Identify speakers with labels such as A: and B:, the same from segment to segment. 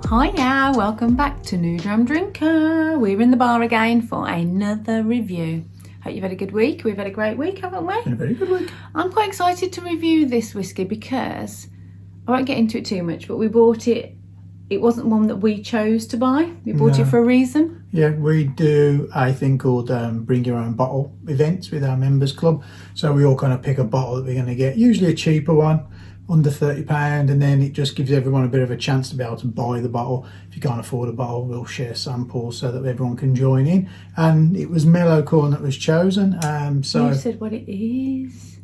A: Hiya, welcome back to New Dram Drinker. We're in the bar again for another review. Hope you've had a good week. We've had a great week, haven't we?
B: Been a very good week.
A: I'm quite excited to review this whiskey because I won't get into it too much, but we bought it. It wasn't one that we chose to buy. We bought it for a reason.
B: Yeah, we do a thing called bring your own bottle events with our members club. So we all kind of pick a bottle that we're going to get, usually a cheaper one, under £30, and then it just gives everyone a bit of a chance to be able to buy the bottle. If you can't afford a bottle, we'll share samples so that everyone can join in. And it was Mellow Corn that was chosen. So
A: You said what it is.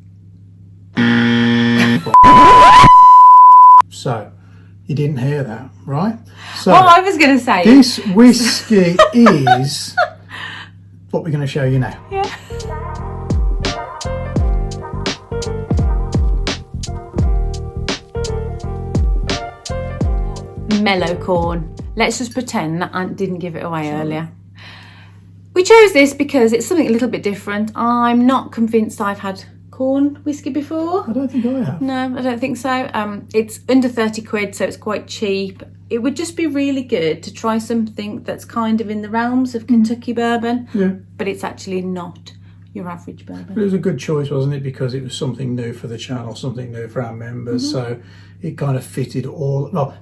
B: So you didn't hear that, right? So
A: Well, I was going to say
B: this whiskey is what we're going to show you now.
A: Yeah. Mellow Corn. Let's just pretend that Ant didn't give it away earlier. We chose this because it's something a little bit different. I'm not convinced I've had corn whiskey before.
B: I don't think I have.
A: No, I don't think so. It's under 30 quid, so it's quite cheap. It would just be really good to try something that's kind of in the realms of Kentucky bourbon, but it's actually not your average bourbon.
B: It was a good choice, wasn't it? Because it was something new for the channel, something new for our members. So it kind of fitted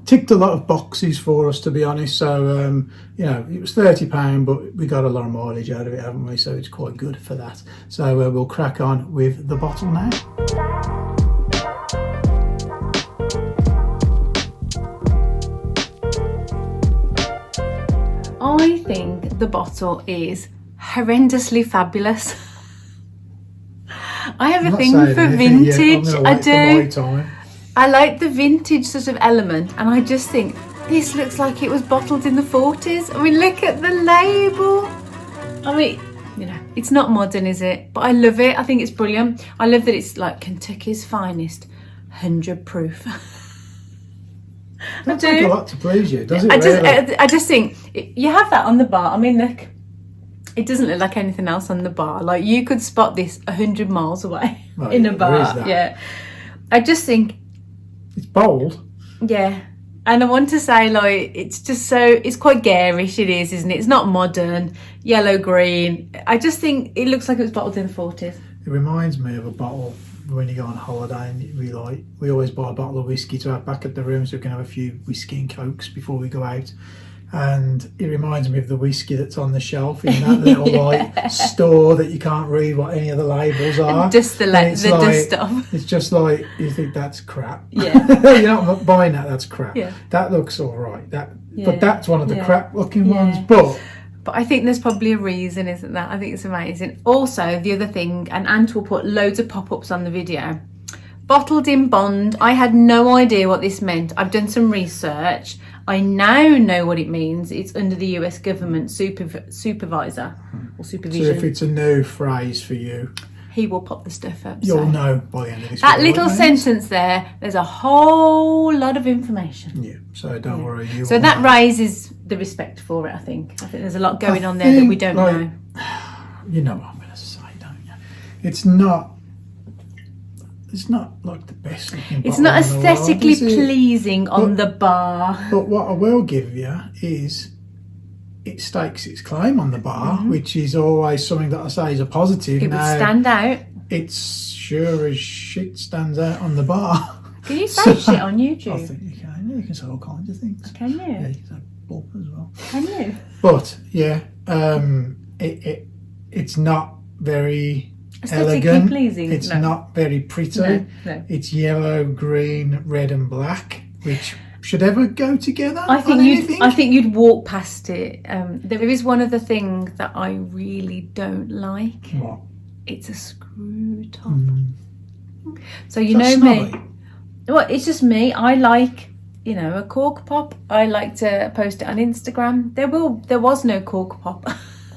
B: ticked a lot of boxes for us, to be honest. So, you know, it was £30, but we got a lot of mileage out of it, haven't we? So it's quite good for that. So we'll crack on with the bottle now.
A: I think the bottle is horrendously fabulous. I have a thing for vintage. I do. I like the vintage sort of element, and I just think this looks like it was bottled in the 40s. I mean, look at the label. I mean, you know, it's not modern, is it? But I love it. I think it's brilliant. I love that it's like Kentucky's finest, 100 proof.
B: That takes a lot to please you, does it?
A: I just think you have that on the bar. I mean, look, it doesn't look like anything else on the bar. Like, you could spot this 100 miles away in a bar. Yeah, I just think
B: it's bold.
A: Yeah, and I want to say, like, it's just it's quite garish. It is, isn't it? It's not modern, yellow green. I just think it looks like it was bottled in the 40s.
B: It reminds me of a bottle when you go on holiday, and we always buy a bottle of whiskey to have back at the room so we can have a few whiskey and cokes before we go out. And it reminds me of the whiskey that's on the shelf in that little like store that you can't read what any of the labels are.
A: Just the dust stuff.
B: It's just like, you think that's crap.
A: Yeah.
B: You're not buying that. That's crap.
A: Yeah.
B: That looks all right. But that's one of the crap looking ones.
A: But I think there's probably a reason, isn't there? I think it's amazing. Also, the other thing, and Ant will put loads of pop-ups on the video. Bottled in bond. I had no idea what this meant. I've done some research. I now know what it means. It's under the US government supervisor or supervision.
B: So if it's a new phrase for you,
A: he will pop the stuff up.
B: You'll know by the end of this
A: that little sentence there, there's a whole lot of information.
B: Yeah, so don't worry.
A: So that raises the respect for it, I think. I think there's a lot going on there that we don't know.
B: You know what I'm going to say, don't you? It's not like the best looking bottle.
A: It's not aesthetically pleasing on the bar.
B: But what I will give you is it stakes its claim on the bar, which is always something that I say is a positive.
A: It would stand out.
B: It's sure as shit stands out on the bar.
A: Can you say shit on YouTube?
B: I think you can. Yeah, you can say all kinds of things.
A: Can you?
B: Yeah, you can say bulb as well.
A: Can you?
B: But yeah, it's not very elegant.
A: Pleasing.
B: It's not very pretty.
A: No.
B: It's yellow, green, red and black, which should ever go together.
A: I think you'd walk past it. There is one other thing that I really don't like.
B: What?
A: It's a screw top. So
B: Is
A: you know
B: that
A: me.
B: snobby?
A: Well, it's just me. I like, you know, a cork pop. I like to post it on Instagram. There was no cork pop.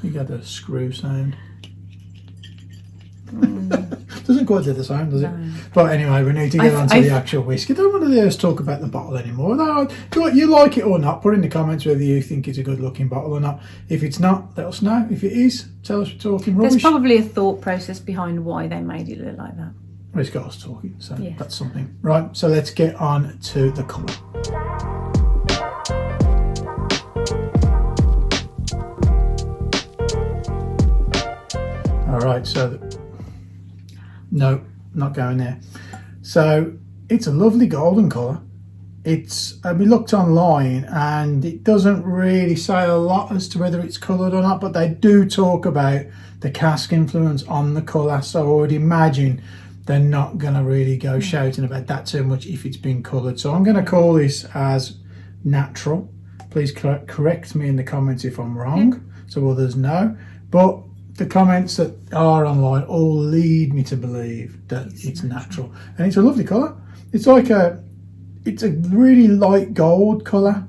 B: You got a screw sound. Doesn't quite do the same, does it? No. But anyway, we need to get on to the actual whiskey. I don't want to hear us talk about the bottle anymore. No, you like it or not, put in the comments whether you think it's a good looking bottle or not. If it's not, let us know. If it is, tell us we're talking rubbish.
A: There's probably a thought process behind why they made it look like that.
B: Well, it's got us talking, so that's something. Right, so let's get on to the colour. right, so no, not going there. So it's a lovely golden colour. It's we looked online and it doesn't really say a lot as to whether it's coloured or not, but they do talk about the cask influence on the colour, so I would imagine they're not going to really go shouting about that too much if it's been coloured. So I'm going to call this as natural. Please correct me in the comments if I'm wrong, so others know. But the comments that are online all lead me to believe that it's natural. And it's a lovely colour. It's like it's a really light gold colour.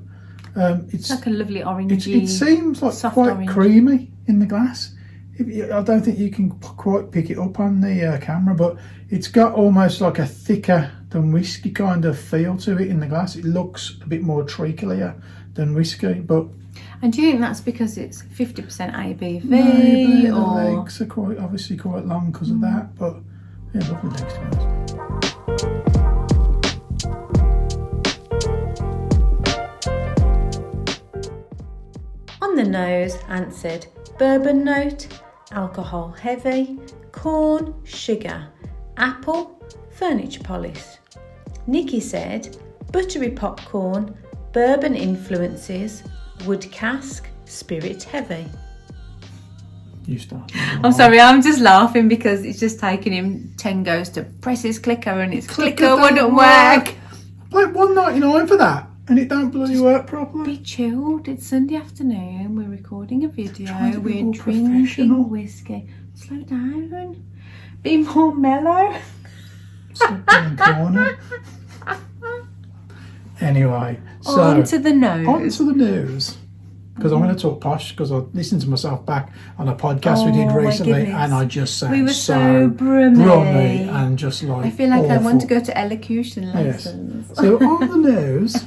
B: It's
A: like a lovely orangey.
B: It seems like quite orange. Creamy in the glass. I don't think you can quite pick it up on the camera, but it's got almost like a thicker than whiskey kind of feel to it in the glass. It looks a bit more treaclier than whiskey, but...
A: And do you think that's because it's 50% ABV?
B: Maybe the legs are obviously quite long because of that, but yeah, lovely legs to be honest.
A: On the nose, answered bourbon note, alcohol heavy, corn, sugar, apple, furniture polish. Nikki said buttery popcorn, bourbon influences, wood cask, spirit heavy.
B: You start.
A: I'm sorry, I'm just laughing because it's just taking him 10 goes to press his clicker and his clicker wouldn't work.
B: Like $1.99 for that. And it don't bloody work properly.
A: Be chilled. It's Sunday afternoon. We're recording a video. We're drinking whiskey. Slow down. Be more mellow.
B: Anyway, so
A: on to the nose.
B: On to the news. Because I'm going to talk posh because I listened to myself back on a podcast we did recently and I just sound
A: we were so brummy
B: and just like
A: I feel like
B: awful.
A: I want to go to elocution lessons.
B: Yes. So on the news,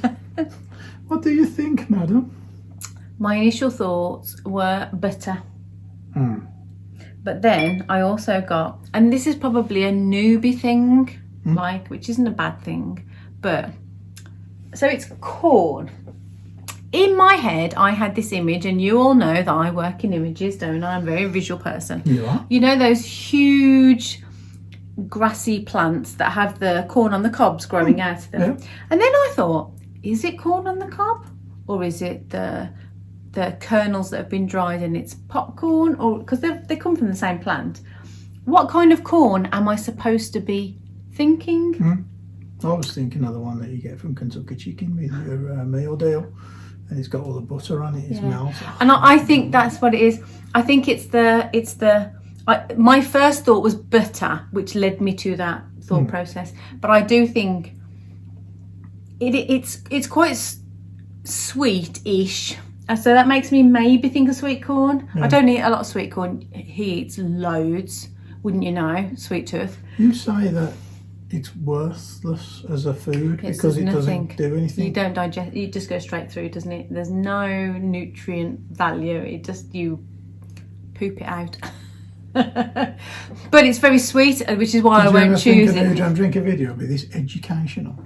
B: what do you think, madam?
A: My initial thoughts were butter. But then I also got, and this is probably a newbie thing, like, which isn't a bad thing, but, so it's corn. In my head, I had this image, and you all know that I work in images, don't I? I'm a very visual person.
B: You are?
A: You know those huge grassy plants that have the corn on the cobs growing out of them? Yeah. And then I thought, is it corn on the cob? Or is it the kernels that have been dried and it's popcorn? Or because they come from the same plant. What kind of corn am I supposed to be thinking?
B: I was thinking of the one that you get from Kentucky Chicken with your meal deal. And it's got all the butter on it. It's melted.
A: And I think that's what it is. I think my first thought was butter, which led me to that thought process. But I do think it's quite sweet-ish. So that makes me maybe think of sweet corn. Yeah. I don't eat a lot of sweet corn. He eats loads, wouldn't you know? Sweet tooth.
B: You say that it's worthless as a food because it doesn't do anything.
A: You don't digest. It just goes straight through, doesn't it? There's no nutrient value. It just, you poop it out. But it's very sweet, which is why I won't choose it.
B: Did you ever think a new Dram Drinker video would be this educational?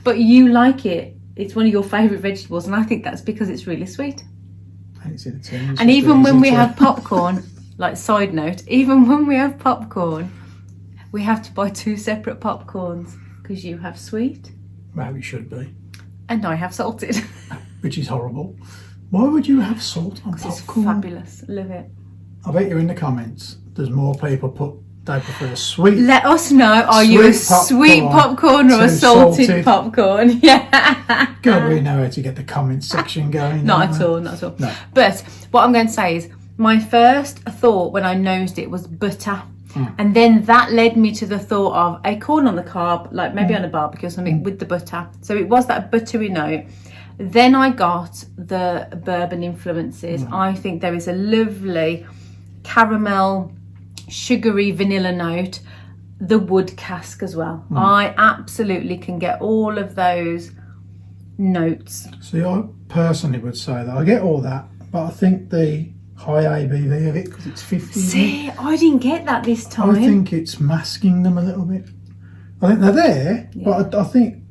A: But you like it. It's one of your favourite vegetables, and I think that's because it's really sweet.
B: And it's in a tin.
A: And even when we have popcorn, like side note, even when we have popcorn, we have to buy 2 separate popcorns because you have sweet.
B: Well, it should be.
A: And I have salted.
B: Which is horrible. Why would you have salt on popcorn?
A: It's fabulous. Love it.
B: I bet you're in the comments. There's more people they prefer sweet.
A: Let us know. Are you a sweet popcorn or a salted popcorn? Yeah.
B: God, we know how to get the comment section going.
A: Not at all. No.
B: But
A: what I'm going to say is my first thought when I nosed it was butter. And then that led me to the thought of a corn on the cob, like maybe on a barbecue or something with the butter. So it was that buttery note. Then I got the bourbon influences. I think there is a lovely caramel, sugary vanilla note. The wood cask as well. I absolutely can get all of those notes.
B: See, I personally would say that I get all that, but I think the high ABV of it because it's 50.
A: See, I didn't get that this time.
B: I think it's masking them a little bit. I think they're there, but I think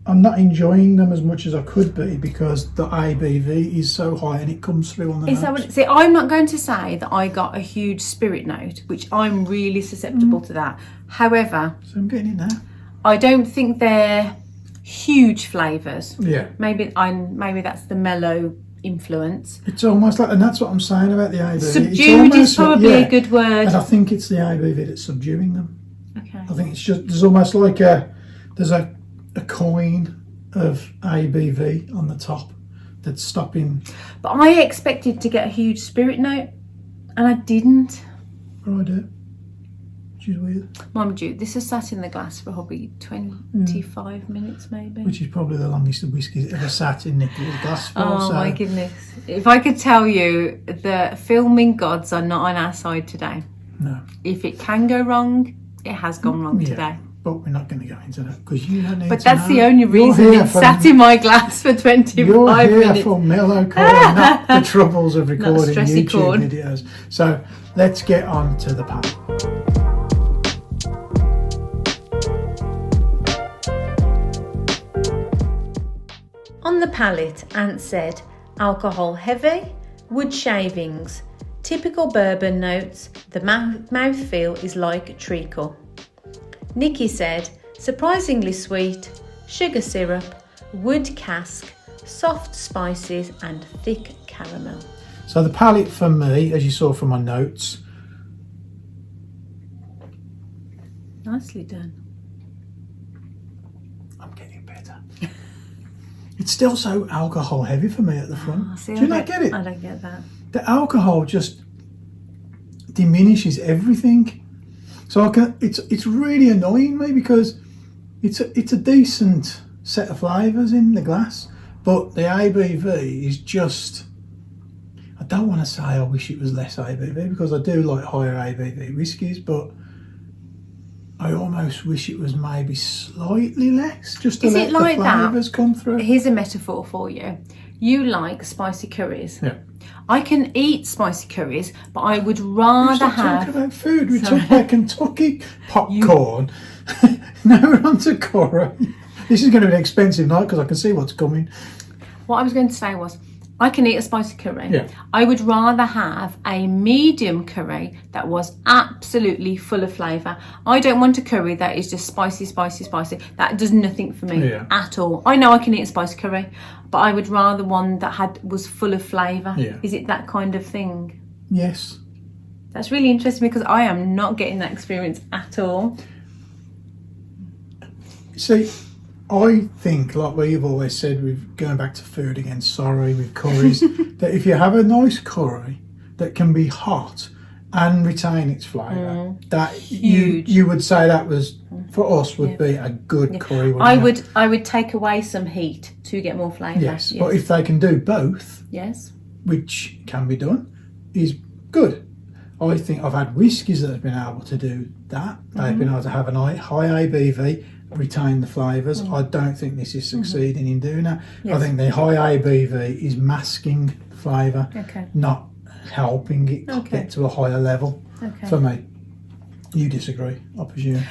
B: I'm not enjoying them as much as I could be because the ABV is so high and it comes through on the nose.
A: See, I'm not going to say that I got a huge spirit note, which I'm really susceptible to that. However,
B: so I'm getting it now.
A: I don't think they're huge flavours.
B: Yeah.
A: Maybe that's the mellow influence.
B: It's almost like, and that's what I'm saying about the ABV.
A: Subdued is probably a good word.
B: And I think it's the ABV that's subduing them.
A: Okay.
B: I think it's just, there's almost like there's a coin of ABV on the top that's stopping.
A: But I expected to get a huge spirit note, and I didn't.
B: What do I do? Which is weird.
A: Mind you, this has sat in the glass for probably 25 minutes maybe.
B: Which is probably the longest the whiskey's ever sat in Nicky's glass for.
A: Oh my goodness. If I could tell you, the filming gods are not on our side today.
B: No.
A: If it can go wrong, it has gone wrong today.
B: But we're not going to go into that because you don't need
A: But
B: to
A: that's
B: know.
A: the only reason it sat in my glass for 25
B: You're here
A: minutes.
B: for Mellow Corn, not the troubles of recording
A: stressy
B: YouTube
A: corn.
B: videos. So let's get on to the palate.
A: On the palate, Ant said, alcohol heavy, wood shavings, typical bourbon notes, the mouthfeel is like treacle. Nicky said, surprisingly sweet, sugar syrup, wood cask, soft spices and thick caramel.
B: So the palate for me, as you saw from my notes,
A: Nicely done.
B: I'm getting better. It's still so alcohol heavy for me at the front.
A: See,
B: Do you not get it?
A: I don't get that.
B: The alcohol just diminishes everything. So it's really annoying me because it's a decent set of flavours in the glass, but the ABV is just, I don't want to say I wish it was less ABV because I do like higher ABV whiskies, but I almost wish it was maybe slightly less, just to
A: Is
B: let
A: it like
B: the
A: that?
B: flavours come through.
A: Here's a metaphor for you. You like spicy curries.
B: Yeah.
A: I can eat spicy curries, but I would rather
B: Stop
A: have...
B: talking about food. We talked about Kentucky popcorn. Now we're on to curry. This is going to be an expensive night because I can see what's coming.
A: What I was going to say was, I can eat a spicy curry.
B: Yeah.
A: I would rather have a medium curry that was absolutely full of flavour. I don't want a curry that is just spicy, spicy, spicy. That does nothing for me at all. I know I can eat a spicy curry, but I would rather one that was full of flavour.
B: Yeah.
A: Is it that kind of thing?
B: Yes.
A: That's really interesting because I am not getting that experience at all.
B: See, I think, like we've always said, with going back to food again, sorry, with curries, that if you have a nice curry that can be hot and retain its flavour, that you would say that was, for us, would be a good curry.
A: I would take away some heat to get more flavour.
B: Yes, but if they can do both, which can be done, is good. I think I've had whiskies that have been able to do that. They've been able to have a high ABV, retain the flavours. I don't think this is succeeding in doing that. I think the high ABV is masking flavour, not helping it get to a higher level for me. You disagree, I presume?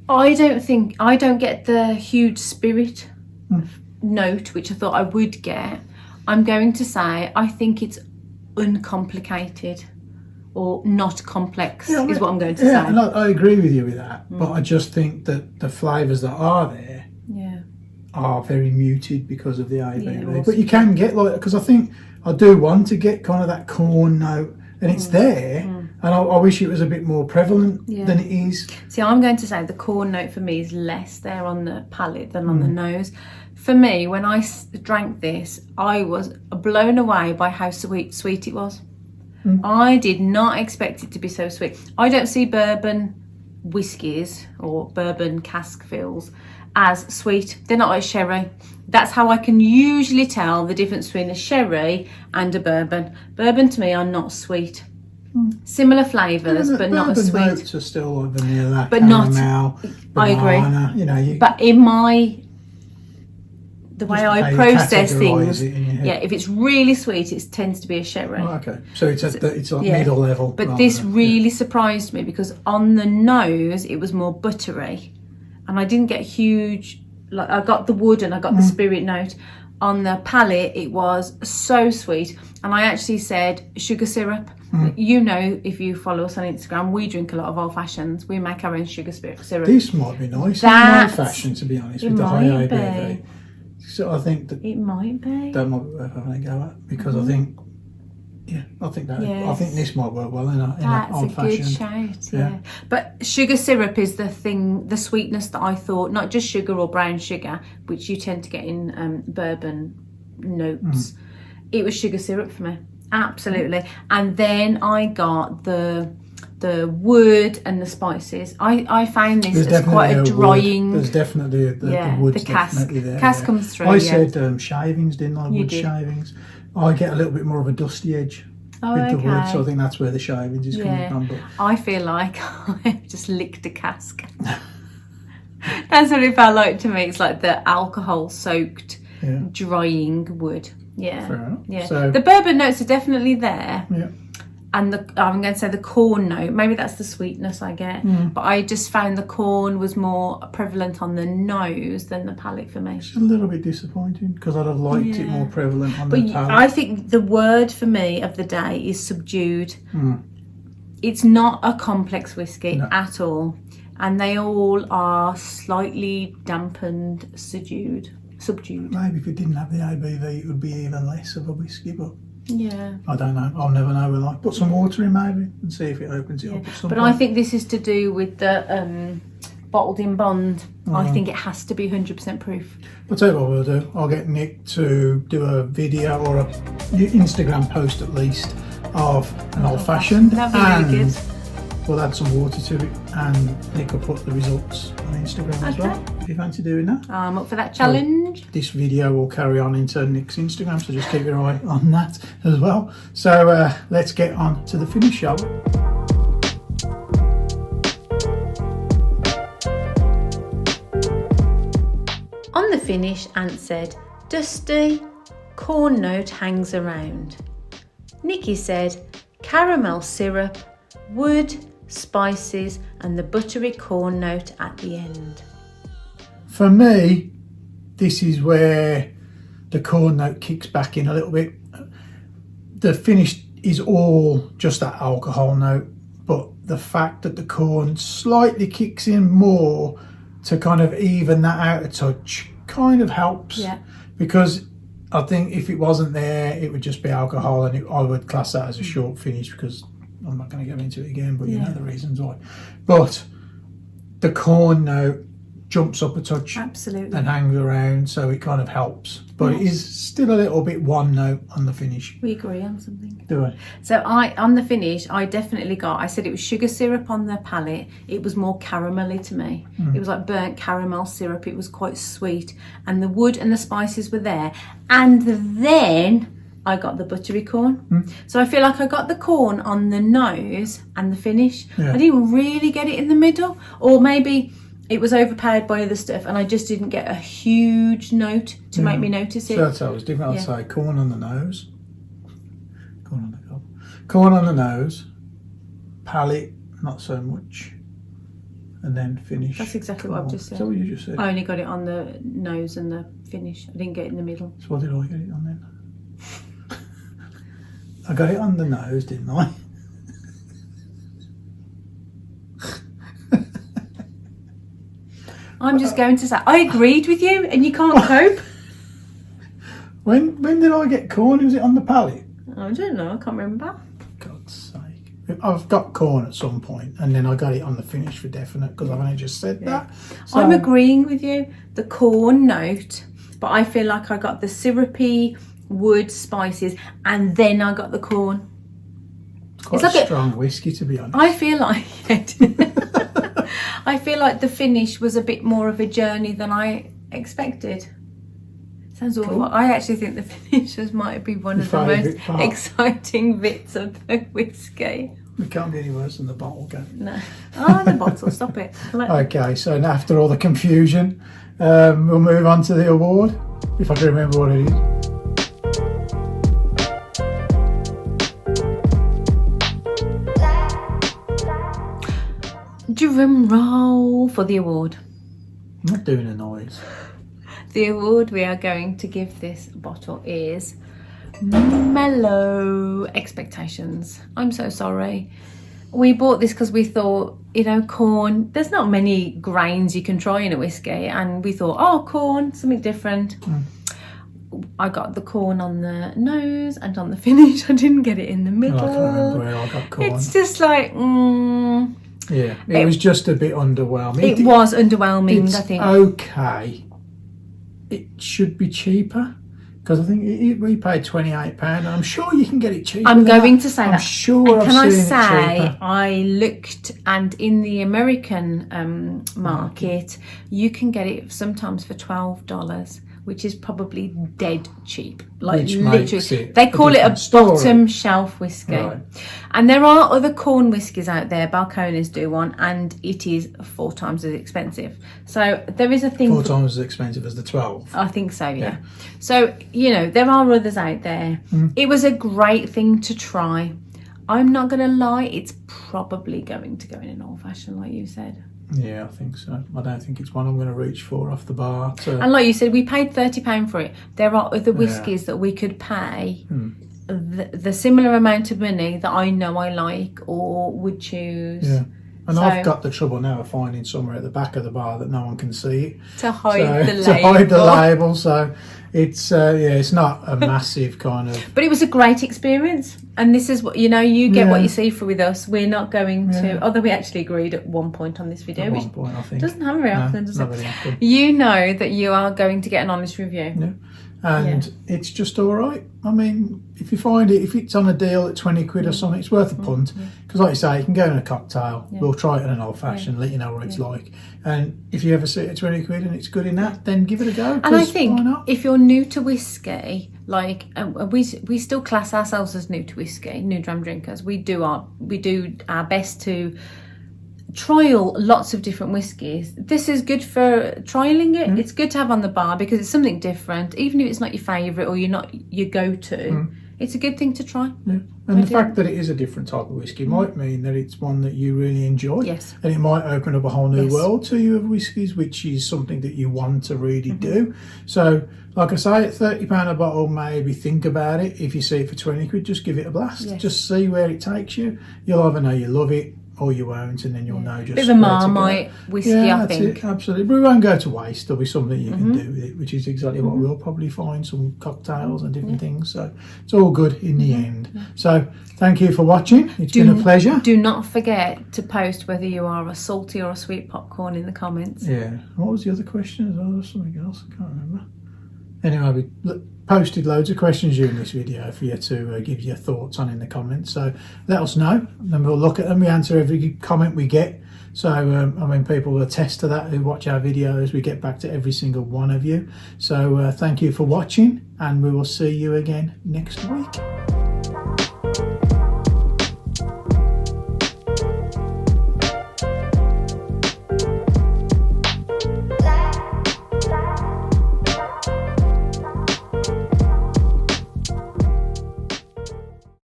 A: I don't get the huge spirit note, which I thought I would get. I'm going to say I think it's uncomplicated or not complex is what I'm going to say.
B: And I agree with you with that, but I just think that the flavours that are there are very muted because of the ABV. But you can get because I think I do want to get kind of that corn note, and it's there, and I wish it was a bit more prevalent than it is.
A: See, I'm going to say the corn note for me is less there on the palate than on the nose. For me, when I drank this, I was blown away by how sweet it was. I did not expect it to be so sweet. I don't see bourbon whiskies or bourbon cask fills as sweet. They're not like sherry. That's how I can usually tell the difference between a sherry and a bourbon. Bourbon to me are not sweet. Similar flavours, but not as sweet.
B: Notes are still like vanilla,
A: but
B: caramel,
A: not.
B: banana,
A: I agree.
B: You know,
A: but in the way I process things, if it's really sweet, it tends to be a sherry.
B: Oh, okay, so it's like middle level.
A: But this really surprised me because on the nose it was more buttery, and I didn't get huge like I got the wood and I got the spirit note. On the palate, it was so sweet, and I actually said sugar syrup. You know, if you follow us on Instagram, we drink a lot of old fashions. We make our own sugar syrup.
B: This might be nice in an old fashion, to be honest, with the high ABV. So I think that
A: it might be.
B: That might be worth having a go at, because I think, I think this might work well in an old fashion.
A: That's a good shout. Yeah. But sugar syrup is the thing, the sweetness that I thought, not just sugar or brown sugar, which you tend to get in bourbon notes. It was sugar syrup for me, absolutely. And then I got the wood and the spices. I found this as quite a drying.
B: There's definitely the wood's
A: the cask.
B: Definitely there.
A: Cask comes through.
B: I said shavings, didn't I? Wood
A: did.
B: Shavings. I get a little bit more of a dusty edge with the wood, so I think that's where the shavings is coming from. But
A: I feel like I just licked a cask. That's what it felt like to me. It's like the alcohol soaked drying wood. Yeah.
B: Fair enough.
A: Yeah.
B: So,
A: the bourbon notes are definitely there.
B: Yeah.
A: And I'm going to say the corn note, maybe that's the sweetness I get, but I just found the corn was more prevalent on the nose than the palate for me.
B: It's a little bit disappointing, because I'd have liked it more prevalent on the palate.
A: I think the word for me of the day is subdued. It's not a complex whiskey at all, and they all are slightly dampened, subdued.
B: Maybe if it didn't have the ABV, it would be even less of a whiskey, but
A: yeah,
B: I don't know. I'll never know. We'll put some water in maybe and see if it opens it up. At some
A: but
B: point.
A: I think this is to do with the bottled in bond. I think it has to be 100% proof.
B: I'll tell you what we'll do. I'll get Nick to do a video or a Instagram post at least of an old fashioned,
A: That'd be really good.
B: We'll add some water to it, and Nick will put the results on Instagram as well. If you fancy doing that,
A: I'm up for that challenge.
B: So this video will carry on into Nick's Instagram, so just keep your eye on that as well. So let's get on to the finish, shall we?
A: On the finish, Ant said, "Dusty, corn note hangs around." Nikki said, "Caramel syrup, wood, spices, and the buttery corn note at the end."
B: For me, this is where the corn note kicks back in a little bit. The finish is all just that alcohol note, but the fact that the corn slightly kicks in more to kind of even that out a touch kind of helps.
A: Yeah.
B: Because I think if it wasn't there, it would just be alcohol, and I would class that as a short finish, because I'm not going to go into it again, but you know the reasons why. But the corn note jumps up a touch,
A: absolutely,
B: and hangs around, so it kind of helps. But it is still a little bit one note on the finish.
A: We agree on something.
B: Do I?
A: So on the finish, I definitely I said it was sugar syrup on the palate. It was more caramelly to me. It was like burnt caramel syrup. It was quite sweet, and the wood and the spices were there. And then I got the buttery corn. So I feel like I got the corn on the nose and the finish. I didn't really get it in the middle, or maybe it was overpowered by other stuff, and I just didn't get a huge note to make me notice it.
B: So that's how it was different. I'd say corn on the nose, corn on the nose, palate not so much, and then finish.
A: That's exactly what I've just said.
B: Is that what you just said?
A: I only got it on the nose and the finish. I didn't get it in the middle.
B: So what did I get it on then? I got it on the nose, didn't I?
A: I'm just going to say, I agreed with you, and you can't cope.
B: When did I get corn? Was it on the palate?
A: I don't know. I can't remember.
B: God's sake. I've got corn at some point, and then I got it on the finish for definite, because I've only just said that. So,
A: I'm agreeing with you. The corn note, but I feel like I got the syrupy wood spices, and then I got the corn.
B: It's quite a strong whiskey, to be honest.
A: I feel like it. I feel like the finish was a bit more of a journey than I expected. Sounds awful. Cool. I actually think the finish might be one of the most exciting bits of the whiskey.
B: It can't be any worse than the bottle, can it?
A: No. Oh, the bottle, stop it.
B: Okay, so after all the confusion, we'll move on to the award, if I can remember what it is. Drum
A: roll for the award.
B: I'm not doing a noise.
A: The award we are going to give this bottle is Mellow Expectations. I'm so sorry. We bought this because we thought, you know, corn, there's not many grains you can try in a whiskey, and we thought, oh, corn, something different. I got the corn on the nose and on the finish. I didn't get it in the middle.
B: I can't remember where I got corn.
A: It's just like,
B: yeah, it was just a bit underwhelming.
A: It was underwhelming, I think.
B: Okay. It should be cheaper, because I think we paid £28. And I'm sure you can get it cheaper.
A: I'm going to say that.
B: I'm sure I've seen it cheaper.
A: I looked, and in the American market, you can get it sometimes for $12, which is probably dead cheap. Like,
B: which
A: literally, they call it a bottom shelf whiskey. Right. And there are other corn whiskies out there. Balcones do one, and it is 4 times as expensive. So there is a thing.
B: 4 times as expensive as the 12.
A: I think so, yeah. So, you know, there are others out there. It was a great thing to try. I'm not going to lie, it's probably going to go in an old fashioned, like you said.
B: Yeah, I think so. I don't think it's one I'm going to reach for off the bar.
A: And like you said, we paid £30 for it. There are other whiskies that we could pay the similar amount of money that I know I like or would choose.
B: Yeah. And I've got the trouble now of finding somewhere at the back of the bar that no one can see it.
A: To hide the label.
B: To hide the label. So it's, it's not a massive kind of...
A: But it was a great experience. And this is what, you know, you get what you see for with us. We're not going to... Although we actually agreed at one point on this video.
B: At one point, I think.
A: Doesn't happen very often, does it?
B: Very often.
A: You know that you are going to get an honest review.
B: Yeah. And it's just all right. I mean, if you find it, if it's on a deal at 20 quid or something, it's worth a punt. Because like you say, you can go in a cocktail. We'll try it in an old fashioned, let you know what it's like. And if you ever see it at 20 quid and it's good in that, then give it a go.
A: And I think if you're new to whiskey, like we still class ourselves as new to whiskey, new dram drinkers. We do our best to trial lots of different whiskies. This is good for trialing it. It's good to have on the bar because it's something different, even if it's not your favourite or you're not your go-to. It's a good thing to try.
B: Yeah. And the fact that it is a different type of whiskey might mean that it's one that you really enjoy.
A: Yes.
B: And it might open up a whole new world to you of whiskies, which is something that you want to really do. So, like I say, at £30 a bottle, maybe think about it. If you see it for 20 quid, just give it a blast. Yes. Just see where it takes you. You'll either know you love it or you won't, and then you'll know just...
A: Bit of a Marmite whiskey, I think.
B: It, absolutely. But we won't go to waste. There'll be something you can do with it, which is exactly what we'll probably find, some cocktails and different things. So it's all good in the end. So thank you for watching. It's been a pleasure. Do not forget to post whether you are a salty or a sweet popcorn in the comments. Yeah. What was the other question as well? There was something else. I can't remember. Anyway, we posted loads of questions during this video for you to give your thoughts on in the comments. So let us know, and then we'll look at them. We answer every comment we get. So, I mean, people will attest to that who watch our videos. We get back to every single one of you. So thank you for watching, and we will see you again next week.